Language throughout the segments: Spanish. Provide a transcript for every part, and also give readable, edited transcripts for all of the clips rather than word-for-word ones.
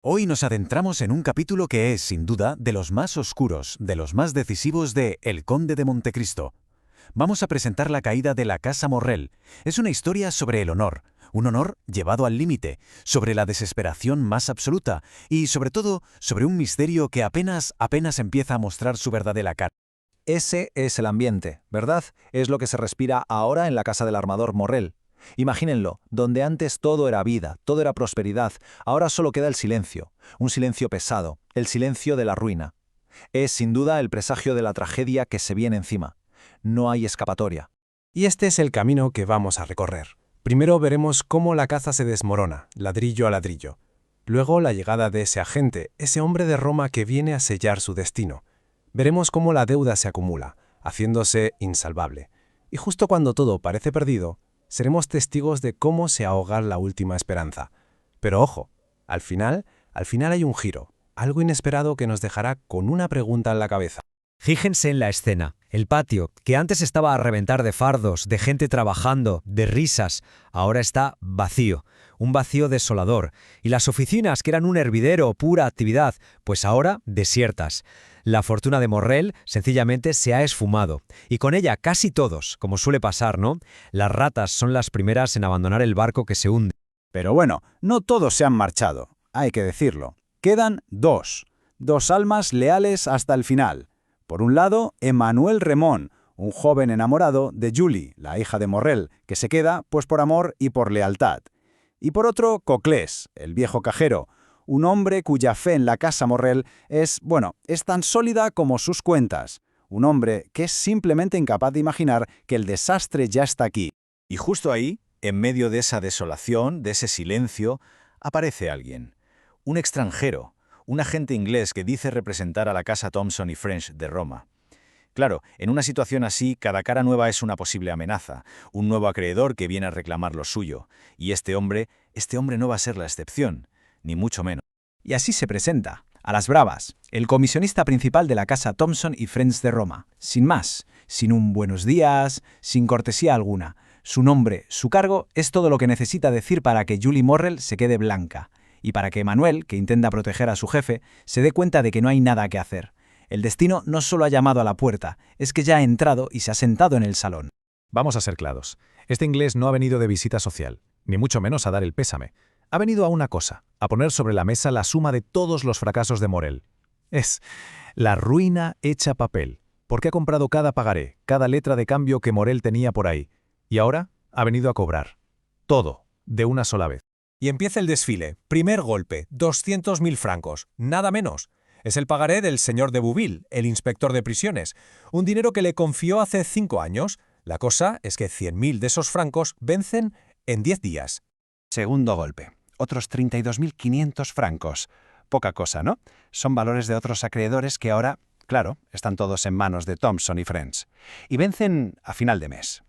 Hoy nos adentramos en un capítulo que es, sin duda, de los más oscuros, de los más decisivos de El Conde de Montecristo. Vamos a presentar la caída de la Casa Morrel. Es una historia sobre el honor, un honor llevado al límite, sobre la desesperación más absoluta y, sobre todo, sobre un misterio que apenas empieza a mostrar su verdadera cara. Ese es el ambiente, ¿verdad? Es lo que se respira ahora en la casa del armador Morrel. Imagínenlo, donde antes todo era vida, todo era prosperidad, ahora solo queda el silencio, un silencio pesado, el silencio de la ruina. Es sin duda el presagio de la tragedia que se viene encima. No hay escapatoria. Y este es el camino que vamos a recorrer. Primero veremos cómo la casa se desmorona, ladrillo a ladrillo. Luego la llegada de ese agente, ese hombre de Roma que viene a sellar su destino. Veremos cómo la deuda se acumula, haciéndose insalvable. Y justo cuando todo parece perdido, seremos testigos de cómo se ahoga la última esperanza. Pero ojo, al final hay un giro, algo inesperado que nos dejará con una pregunta en la cabeza. Fíjense en la escena. El patio, que antes estaba a reventar de fardos, de gente trabajando, de risas, ahora está vacío, un vacío desolador. Y las oficinas, que eran un hervidero, pura actividad, pues ahora desiertas. La fortuna de Morrel sencillamente se ha esfumado. Y con ella casi todos, como suele pasar, ¿no? Las ratas son las primeras en abandonar el barco que se hunde. Pero bueno, no todos se han marchado, hay que decirlo. Quedan dos almas leales hasta el final. Por un lado, Emmanuel Remón, un joven enamorado de Julie, la hija de Morrel, que se queda pues por amor y por lealtad. Y por otro, Coclés, el viejo cajero, un hombre cuya fe en la casa Morrel es tan sólida como sus cuentas. Un hombre que es simplemente incapaz de imaginar que el desastre ya está aquí. Y justo ahí, en medio de esa desolación, de ese silencio, aparece alguien. Un extranjero, un agente inglés que dice representar a la casa Thomson y French de Roma. Claro, en una situación así, cada cara nueva es una posible amenaza, un nuevo acreedor que viene a reclamar lo suyo. Y este hombre no va a ser la excepción, ni mucho menos. Y así se presenta, a las bravas, el comisionista principal de la casa Thomson y French de Roma. Sin más, sin un buenos días, sin cortesía alguna. Su nombre, su cargo, es todo lo que necesita decir para que Julie Morrel se quede blanca. Y para que Manuel, que intenta proteger a su jefe, se dé cuenta de que no hay nada que hacer. El destino no solo ha llamado a la puerta, es que ya ha entrado y se ha sentado en el salón. Vamos a ser claros. Este inglés no ha venido de visita social, ni mucho menos a dar el pésame. Ha venido a una cosa, a poner sobre la mesa la suma de todos los fracasos de Morrel. Es la ruina hecha papel, porque ha comprado cada pagaré, cada letra de cambio que Morrel tenía por ahí. Y ahora ha venido a cobrar. Todo, de una sola vez. Y empieza el desfile. Primer golpe, 200.000 francos, nada menos. Es el pagaré del señor de Bouville, el inspector de prisiones. Un dinero que le confió hace 5 años. La cosa es que 100.000 de esos francos vencen en 10 días. Segundo golpe, otros 32.500 francos. Poca cosa, ¿no? Son valores de otros acreedores que ahora, claro, están todos en manos de Thomson y French. Y vencen a final de mes.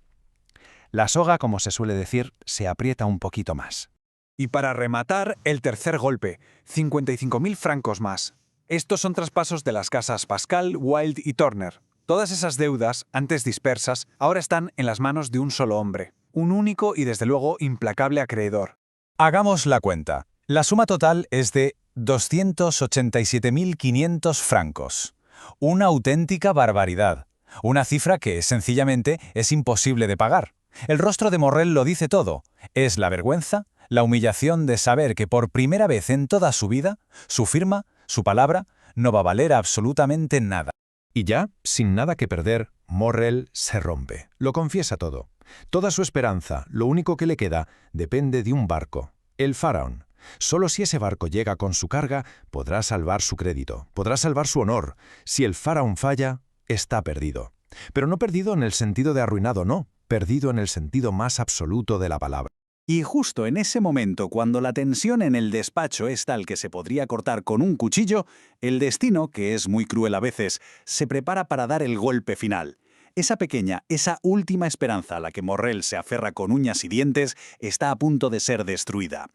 La soga, como se suele decir, se aprieta un poquito más. Y para rematar, el tercer golpe, 55.000 francos más. Estos son traspasos de las casas Pascal, Wilde y Turner. Todas esas deudas, antes dispersas, ahora están en las manos de un solo hombre. Un único y desde luego implacable acreedor. Hagamos la cuenta. La suma total es de 287.500 francos. Una auténtica barbaridad. Una cifra que, sencillamente, es imposible de pagar. El rostro de Morrel lo dice todo. Es la vergüenza, la humillación de saber que por primera vez en toda su vida, su firma, su palabra, no va a valer absolutamente nada. Y ya, sin nada que perder, Morrel se rompe. Lo confiesa todo. Toda su esperanza, lo único que le queda, depende de un barco, el Pharaon. Solo si ese barco llega con su carga, podrá salvar su crédito, podrá salvar su honor. Si el Pharaon falla, está perdido. Pero no perdido en el sentido de arruinado, no. Perdido en el sentido más absoluto de la palabra. Y justo en ese momento, cuando la tensión en el despacho es tal que se podría cortar con un cuchillo, el destino, que es muy cruel a veces, se prepara para dar el golpe final. Esa pequeña, esa última esperanza a la que Morrel se aferra con uñas y dientes, está a punto de ser destruida.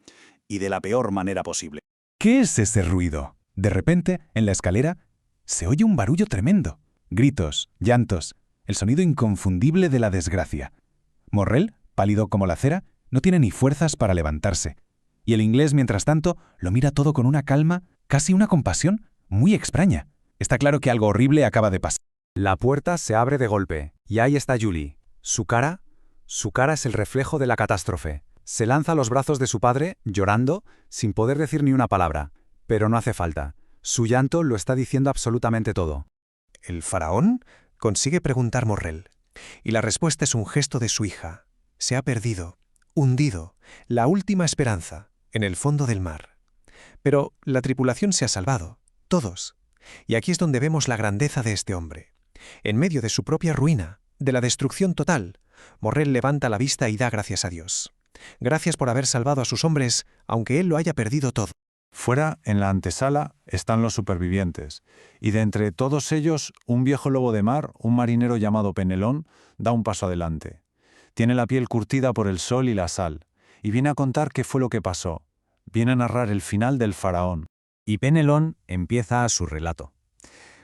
Y de la peor manera posible. ¿Qué es ese ruido? De repente, en la escalera, se oye un barullo tremendo. Gritos, llantos, el sonido inconfundible de la desgracia. Morrel, pálido como la cera, no tiene ni fuerzas para levantarse. Y el inglés, mientras tanto, lo mira todo con una calma, casi una compasión, muy extraña. Está claro que algo horrible acaba de pasar. La puerta se abre de golpe, y ahí está Julie. Su cara es el reflejo de la catástrofe. Se lanza a los brazos de su padre, llorando, sin poder decir ni una palabra. Pero no hace falta. Su llanto lo está diciendo absolutamente todo. ¿El faraón? Consigue preguntar Morrel. Y la respuesta es un gesto de su hija. Se ha perdido, hundido, la última esperanza, en el fondo del mar. Pero la tripulación se ha salvado, todos. Y aquí es donde vemos la grandeza de este hombre. En medio de su propia ruina, de la destrucción total, Morrel levanta la vista y da gracias a Dios. Gracias por haber salvado a sus hombres, aunque él lo haya perdido todo. Fuera, en la antesala, están los supervivientes, y de entre todos ellos, un viejo lobo de mar, un marinero llamado Penelón, da un paso adelante. Tiene la piel curtida por el sol y la sal, y viene a contar qué fue lo que pasó. Viene a narrar el final del faraón. Y Penelón empieza su relato.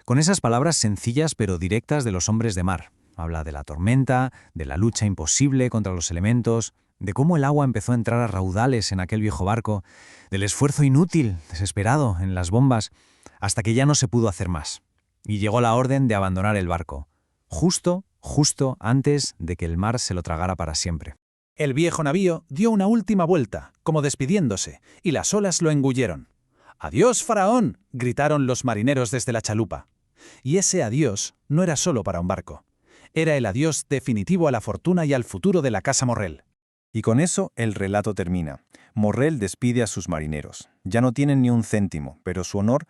Con esas palabras sencillas pero directas de los hombres de mar. Habla de la tormenta, de la lucha imposible contra los elementos, de cómo el agua empezó a entrar a raudales en aquel viejo barco, del esfuerzo inútil, desesperado, en las bombas, hasta que ya no se pudo hacer más. Y llegó la orden de abandonar el barco, justo antes de que el mar se lo tragara para siempre. El viejo navío dio una última vuelta, como despidiéndose, y las olas lo engulleron. «¡Adiós, faraón!», gritaron los marineros desde la chalupa. Y ese adiós no era solo para un barco. Era el adiós definitivo a la fortuna y al futuro de la casa Morrel. Y con eso el relato termina. Morrel despide a sus marineros. Ya no tienen ni un céntimo, pero su honor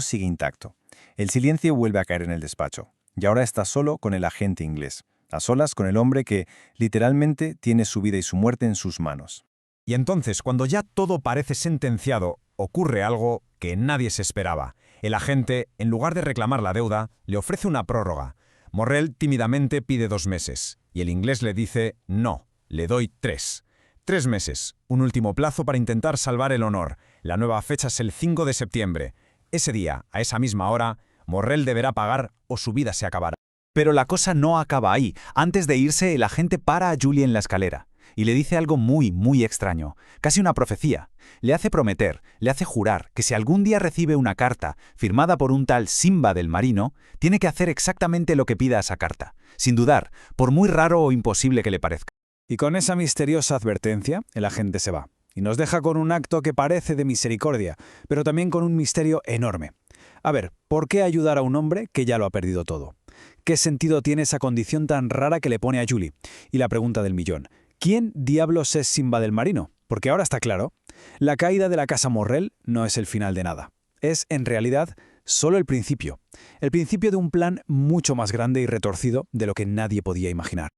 sigue intacto. El silencio vuelve a caer en el despacho. Y ahora está solo con el agente inglés, a solas con el hombre que, literalmente, tiene su vida y su muerte en sus manos. Y entonces, cuando ya todo parece sentenciado, ocurre algo que nadie se esperaba. El agente, en lugar de reclamar la deuda, le ofrece una prórroga. Morrel tímidamente pide 2 meses, y el inglés le dice no. Le doy 3. 3 meses, un último plazo para intentar salvar el honor. La nueva fecha es el 5 de septiembre. Ese día, a esa misma hora, Morrel deberá pagar o su vida se acabará. Pero la cosa no acaba ahí. Antes de irse, el agente para a Julie en la escalera y le dice algo muy extraño, casi una profecía. Le hace prometer, le hace jurar que si algún día recibe una carta firmada por un tal Simba del Marino, tiene que hacer exactamente lo que pida esa carta, sin dudar, por muy raro o imposible que le parezca. Y con esa misteriosa advertencia, el agente se va. Y nos deja con un acto que parece de misericordia, pero también con un misterio enorme. A ver, ¿por qué ayudar a un hombre que ya lo ha perdido todo? ¿Qué sentido tiene esa condición tan rara que le pone a Julie? Y la pregunta del millón, ¿quién diablos es Simba del Marino? Porque ahora está claro, la caída de la casa Morrel no es el final de nada. Es, en realidad, solo el principio de un plan mucho más grande y retorcido de lo que nadie podía imaginar.